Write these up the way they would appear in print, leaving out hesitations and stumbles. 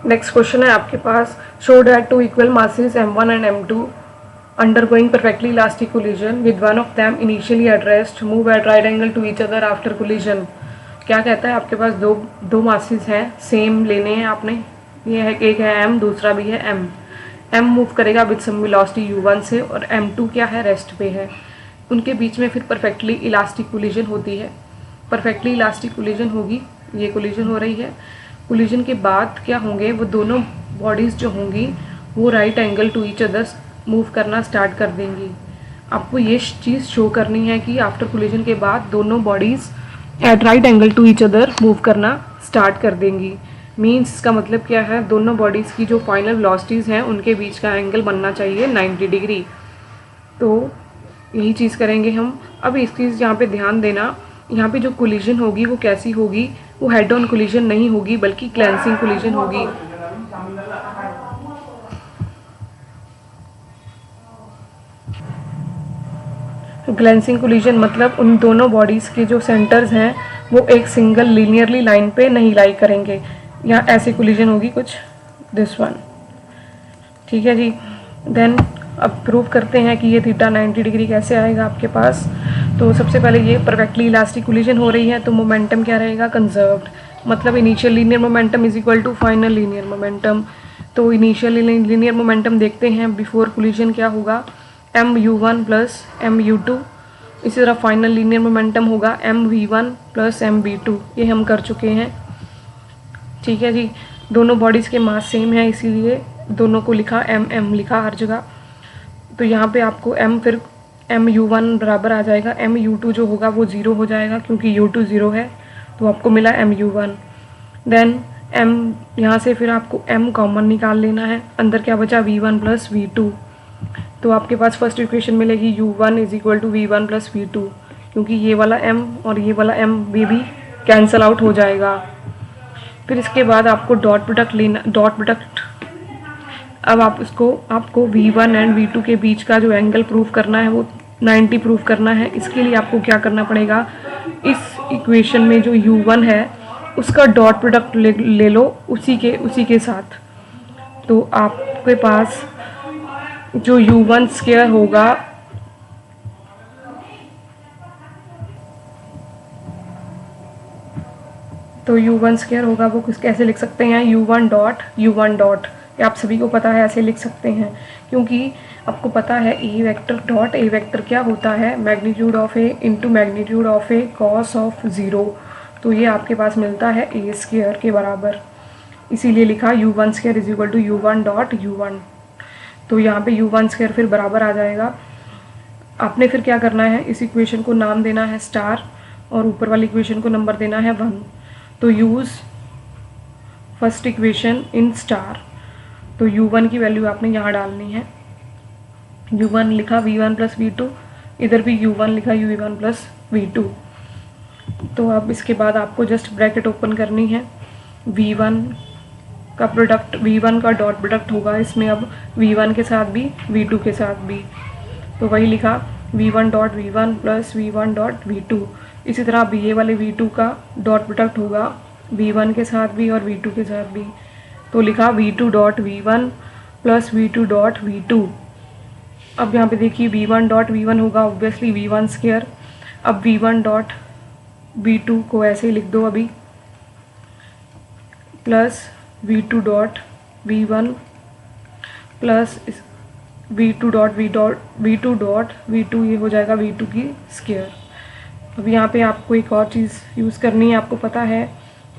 Next question है आपके पास, show that two equal masses m1 and m2 undergoing perfectly elastic collision with one of them initially at rest move at right angle to each other after collision। क्या कहता है, आपके पास दो masses हैं, same लेने हैं आपने। ये है, एक है m, दूसरा भी है m। m मूव करेगा विद सम वेलोसिटी u1 से, और m2 क्या है, रेस्ट पे है। उनके बीच में फिर परफेक्टली इलास्टिक कोलिजन होती है। परफेक्टली इलास्टिक कोलिजन होगी, ये कोलिजन हो रही है। कोलिजन के बाद क्या होंगे, वो दोनों बॉडीज़ जो होंगी वो right angle to each other move करना स्टार्ट कर देंगी। आपको ये चीज़ शो करनी है कि आफ्टर कोलिजन के बाद दोनों bodies at right angle to each other move करना स्टार्ट कर देंगी। मीन्स इसका मतलब क्या है, दोनों बॉडीज़ की जो फाइनल वेलोसिटीज़ हैं उनके बीच का एंगल बनना चाहिए 90 डिग्री। तो यही चीज़ करेंगे हम। अब इस चीज़ यहाँ पे ध्यान देना, यहाँ पे जो कोलिजन होगी वो कैसी होगी, वो हेड ऑन कोलिजन नहीं होगी बल्कि क्लेंसिंग कोलिजन होगी। ग्लेंसिंग कोलिजन मतलब उन दोनों बॉडीज़ के जो सेंटर्स हैं वो एक सिंगल लीनियरली लाइन पे नहीं लाई करेंगे। यहाँ ऐसी कोलिजन होगी कुछ, दिस वन। ठीक है जी। देन अब प्रूव करते हैं कि ये थीटा 90 डिग्री कैसे आएगा आपके पास। तो सबसे पहले ये परफेक्टली इलास्टिक कोलिजन हो रही है, तो मोमेंटम क्या रहेगा, कंजर्व्ड। मतलब initial linear momentum is equal to final linear momentum. तो इनिशियल लीनियर मोमेंटम देखते हैं बिफोर कोलिजन क्या होगा, mu1 प्लस mu2। इसी तरह फाइनल लीनियर मोमेंटम होगा mv1 प्लस mv2। ये हम कर चुके हैं। ठीक है जी। दोनों बॉडीज़ के मास सेम है, इसीलिए दोनों को लिखा m लिखा हर जगह। तो यहाँ पे आपको m फिर mu1 बराबर आ जाएगा, mu2 जो होगा वो 0 हो जाएगा क्योंकि u2 0 है, तो आपको मिला mu1। देन m यहाँ से फिर आपको m कॉमन निकाल लेना है, अंदर क्या बचा v1 प्लस v2। तो आपके पास फर्स्ट इक्वेशन मिलेगी u1 is equal to v1 plus v2, क्योंकि ये वाला m और ये वाला m भी कैंसल आउट हो जाएगा। फिर इसके बाद आपको डॉट प्रोडक्ट लेना, डॉट प्रोडक्ट। अब आपको v1 एंड v2 के बीच का जो एंगल प्रूव करना है वो 90 प्रूव करना है। इसके लिए आपको क्या करना पड़ेगा, इस इक्वेशन में जो u1 है उसका डॉट प्रोडक्ट ले लो उसी के साथ। तो आपके पास जो u1 स्क्वायर होगा वो कैसे लिख सकते हैं, u1 डॉट, ये आप सभी को पता है, ऐसे लिख सकते हैं क्योंकि आपको पता है ए वेक्टर डॉट ए वेक्टर क्या होता है, magnitude of A into magnitude of A cos of 0। तो ये आपके पास मिलता है ए स्क्वायर के बराबर, इसीलिए लिखा u1 square is equal to u1 dot u1। तो यहाँ पे u1 स्क्वायर फिर बराबर आ जाएगा। आपने फिर क्या करना है, इस इक्वेशन को नाम देना है स्टार और ऊपर वाली इक्वेशन को नंबर देना है 1। तो use first equation in star. तो u1 की वैल्यू आपने यहाँ डालनी है, u1 लिखा v1 प्लस v2, इधर भी u1 लिखा u1 प्लस v2। तो अब इसके बाद आपको जस्ट ब्रैकेट ओपन करनी है, v1 का प्रोडक्ट, v1 का डॉट प्रोडक्ट होगा इसमें अब v1 के साथ भी v2 के साथ भी। तो वही लिखा v1 dot v1 plus v1 dot v2। इसी तरह अब ये वाले v2 का डॉट प्रोडक्ट होगा v1 के साथ भी और v2 के साथ भी। तो लिखा v2 dot v1 plus v2 dot v2। अब यहाँ पे देखिए v1 डॉट v1 होगा ऑब्वियसली v1 स्क्वायर। अब v1 डॉट v2 को ऐसे ही लिख दो अभी, plus v2 dot v1 plus v2 dot v2 ये हो जाएगा v2 की स्क्वायर। अब यहाँ पे आपको एक और चीज़ यूज़ करनी है, आपको पता है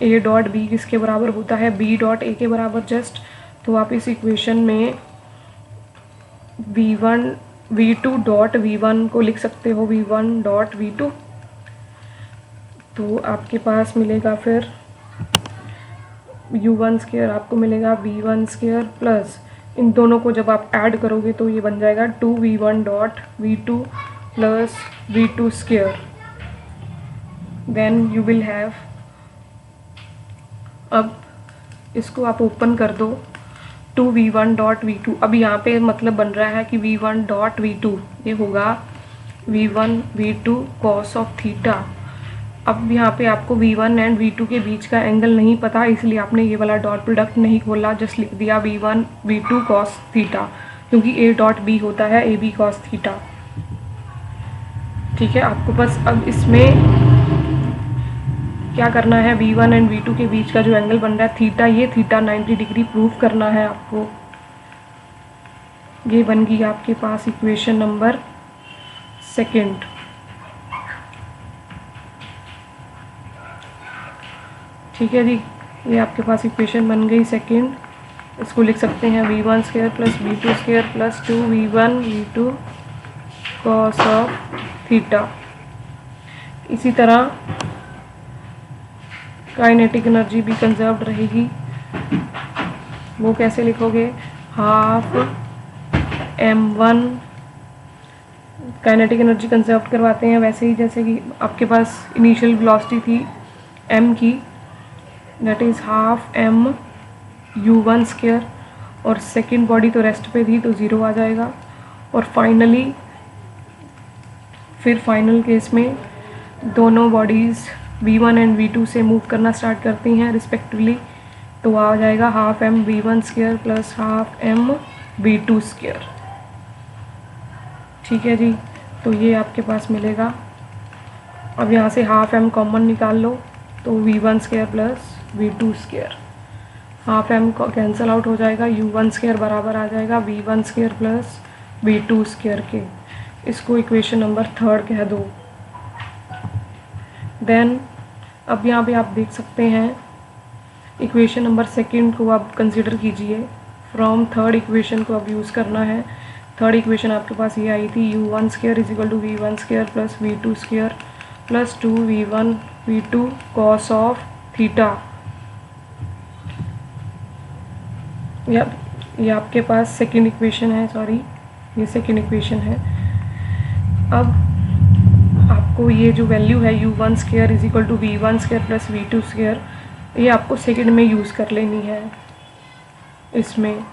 a डॉट b किसके बराबर होता है, b डॉट a के बराबर जस्ट। तो आप इस इक्वेशन में v2 डॉट v1 को लिख सकते हो v1 डॉट v2। तो आपके पास मिलेगा फिर u1 स्क्वायर, आपको मिलेगा v1 स्क्वायर प्लस इन दोनों को जब आप ऐड करोगे तो ये बन जाएगा 2v1 dot v2 plus v2 square. Then you will have, अब इसको आप ओपन कर दो, 2v1 डॉट v2। अब यहाँ पे मतलब बन रहा है कि v1 डॉट v2 ये होगा v1 v2 cos of theta अब यहाँ पे आपको V1 एंड V2 के बीच का एंगल नहीं पता, इसलिए आपने ये वाला डॉट प्रोडक्ट नहीं खोला, जस्ट लिख दिया V1 V2 cos थीटा, क्योंकि A डॉट B होता है AB cos थीटा। ठीक है, आपको बस अब इसमें क्या करना है, V1 एंड V2 के बीच का जो एंगल बन रहा है थीटा, ये थीटा 90 डिग्री प्रूव करना है आपको। ये बन गई आपके पास इक्वेशन नंबर 2। ठीक है जी, ये आपके पास इक्वेशन बन गई 2। इसको लिख सकते हैं V1 square plus V2 square plus 2V1 V2 cos of theta. इसी तरह काइनेटिक एनर्जी भी कंजर्व्ड रहेगी। वो कैसे लिखोगे, half m1, kinetic energy conserve करवाते हैं वैसे ही जैसे कि आपके पास इनिशियल वेलोसिटी थी m की, that is half m u1 square, और सेकेंड बॉडी तो रेस्ट पे थी तो 0 आ जाएगा। और फाइनली फिर फाइनल केस में दोनों बॉडीज़ v1 एंड v2 से मूव करना स्टार्ट करती हैं रिस्पेक्टिवली, तो आ जाएगा half m v1 square plus half m v2 square. ठीक है जी, तो ये आपके पास मिलेगा। अब यहाँ से हाफ m कॉमन निकाल लो, तो v1 square plus v2 square, half m को कैंसिल आउट हो जाएगा, u1 स्क्वायर बराबर आ जाएगा v1 square plus v2 square के। इसको इक्वेशन नंबर 3 कह दो। देन अब यहाँ पे आप देख सकते हैं इक्वेशन नंबर 2 को आप कंसिडर कीजिए। फ्रॉम 3rd इक्वेशन को अब यूज़ करना है। 3rd इक्वेशन आपके पास ये आई थी, u1 square is equal to v1 square plus v2 square plus 2v1 v2 cos of theta. ये आपके पास सेकंड इक्वेशन है, सॉरी ये सेकंड इक्वेशन है। अब आपको ये जो वैल्यू है u1 square is equal to v1 square plus v2 square, ये आपको सेकंड में यूज़ कर लेनी है इसमें।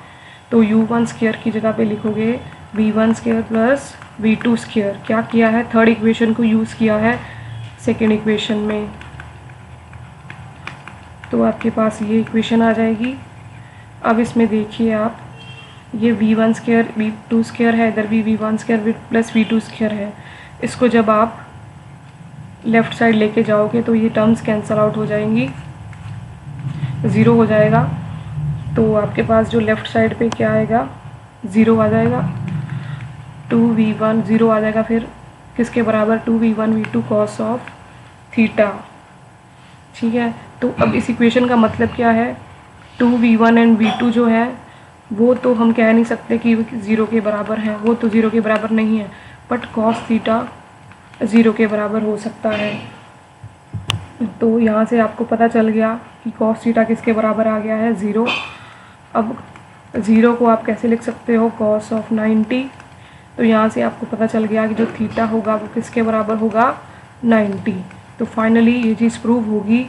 तो u1 स्क्वायर की जगह पे लिखोगे v1 square plus v2 square. क्या किया है, 3rd इक्वेशन को यूज़ किया है सेकंड इक्वेशन में, तो आपके पास ये इक्वेशन आ जाएगी। अब इसमें देखिए आप, ये v1 स्क्वायर v2 स्क्वायर है, इधर भी v1 square plus v2 square है। इसको जब आप लेफ़्ट साइड लेके जाओगे तो ये टर्म्स कैंसल आउट हो जाएंगी, 0 हो जाएगा। तो आपके पास जो लेफ़्ट साइड पे क्या आएगा, 0 आ जाएगा, 2v1 0 आ जाएगा। फिर किसके बराबर, 2v1 v2 cos of theta. ठीक है, तो अब इस इक्वेशन का मतलब क्या है, 2v1 एंड v2 जो है वो तो हम कह नहीं सकते कि 0 के बराबर हैं, वो तो 0 के बराबर नहीं है, बट कॉस थीटा 0 के बराबर हो सकता है। तो यहाँ से आपको पता चल गया कि कॉस थीटा किसके बराबर आ गया है, 0। अब 0 को आप कैसे लिख सकते हो, कॉस ऑफ 90। तो यहाँ से आपको पता चल गया कि जो थीटा होगा वो किसके बराबर होगा, 90। तो फाइनली ये चीज़ प्रूव होगी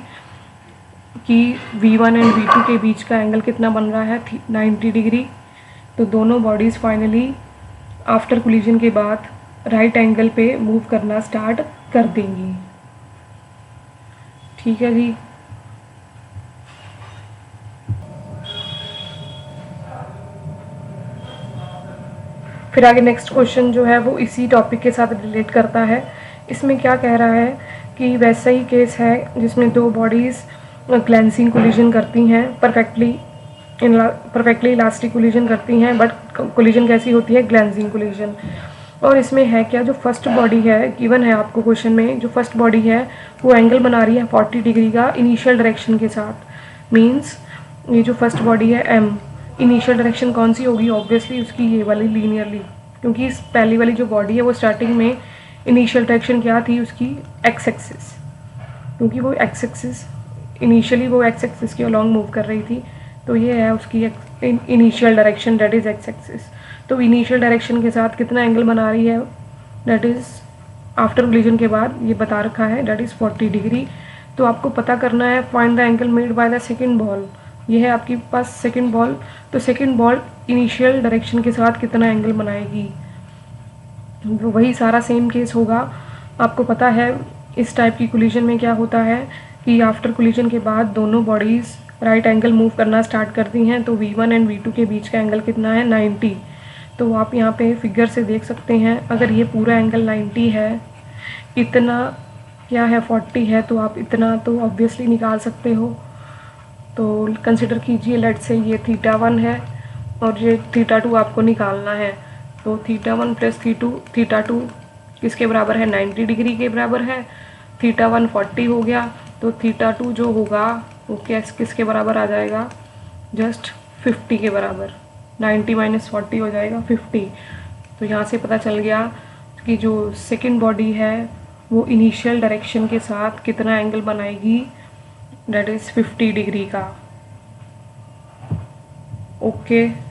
कि v1 एंड v2 के बीच का एंगल कितना बन रहा है, 90 डिग्री। तो दोनों बॉडीज़ फाइनली आफ्टर कोलिजन के बाद राइट एंगल पे मूव करना स्टार्ट कर देंगी। ठीक है जी, फिर आगे नेक्स्ट क्वेश्चन जो है वो इसी टॉपिक के साथ रिलेट करता है। इसमें क्या कह रहा है कि वैसा ही केस है जिसमें दो बॉडीज़ ग्लेंसिंग कोलिजन करती हैं, परफेक्टली इलास्टिक कोलिजन करती हैं, बट कोलिजन कैसी होती है, ग्लेंसिंग कोलिजन। और इसमें है क्या, जो फर्स्ट बॉडी है गिवन है आपको क्वेश्चन में, जो फर्स्ट बॉडी है वो एंगल बना रही है 40 डिग्री का इनिशियल डायरेक्शन के साथ। मींस ये जो फर्स्ट बॉडी है m, इनिशियल डायरेक्शन कौन सी होगी, ऑब्वियसली उसकी ये वाली लीनियरली, क्योंकि इस पहली वाली जो बॉडी है वो स्टार्टिंग में इनिशियल डायरेक्शन क्या थी उसकी, एक्स एक्सिस, क्योंकि वो एक्स एक्सिस इनिशियली वो एक्स एक्सिस के अलॉन्ग मूव कर रही थी। तो ये है उसकी initial direction, that is x axis. तो इनिशियल डायरेक्शन के साथ कितना एंगल बना रही है, दैट इज़ आफ्टर कोलिजन के बाद ये बता रखा है, दैट इज़ 40 डिग्री। तो आपको पता करना है find the angle made by the second ball. ये है आपके पास सेकंड बॉल, तो सेकंड बॉल इनिशियल डायरेक्शन के साथ कितना एंगल बनाएगी, वही सारा सेम केस होगा। आपको पता है इस टाइप की कोलिजन में क्या होता है कि आफ्टर कोलिजन के बाद दोनों बॉडीज़ राइट एंगल मूव करना स्टार्ट करती हैं, तो V1 एंड V2 के बीच का एंगल कितना है 90। तो आप यहाँ पे फिगर से देख सकते हैं, अगर ये पूरा एंगल 90 है, इतना क्या है 40 है, तो आप इतना तो ऑब्वियसली निकाल सकते हो। तो कंसिडर कीजिए लेट्स से ये θ1 है और ये θ2 आपको निकालना है। तो θ1 प्लस θ2 किसके बराबर है 90 डिग्री के बराबर है। θ1 40 हो गया, तो θ2 जो होगा वो किसके बराबर आ जाएगा, जस्ट 50 के बराबर। 90 माइनस 40 हो जाएगा 50। तो यहाँ से पता चल गया कि जो सेकंड बॉडी है वो इनिशियल डायरेक्शन के साथ कितना एंगल बनाएगी, दैट इज़ 50 डिग्री का। ओके।